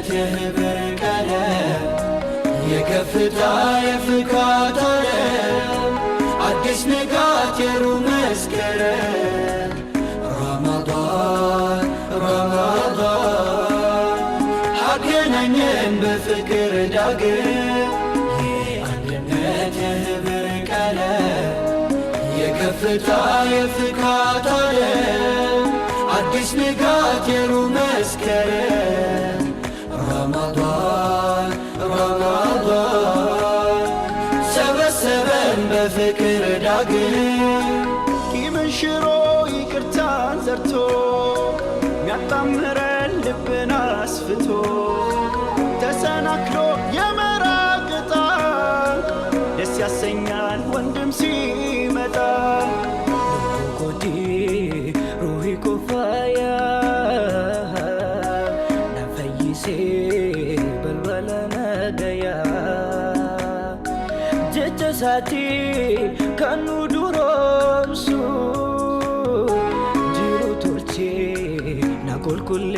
የአንድነት የህብር ቀለም የከፍታ የፍካት ዓለም አዲስ ንጋት የሩህ መስከረም ረመዳን አገናኘን በፍቅር ዳግም የአንድነት የህብር ቀለም የከፍታ የፍካት ዓለም አዲስ ንጋት የሩህ መስከረም ረመዳን ሰበሰበን በፍቅር ዳግም ቂምን ሽሮ ይቅርታን ዘርቶ ሚያጣምረን ልብን አስፍቶ ተሰናክሎ የመራቅጣ ደስ ያሰኛል ወንድም ሲመጣ ኮዲ ሩሂ ኮፋያ ነፈይሴ በልበለ ነገያ ጀጀሳቲ ከኑ ዱሮምሱ ጅሩ ቶልቼ ናኮልኩሌ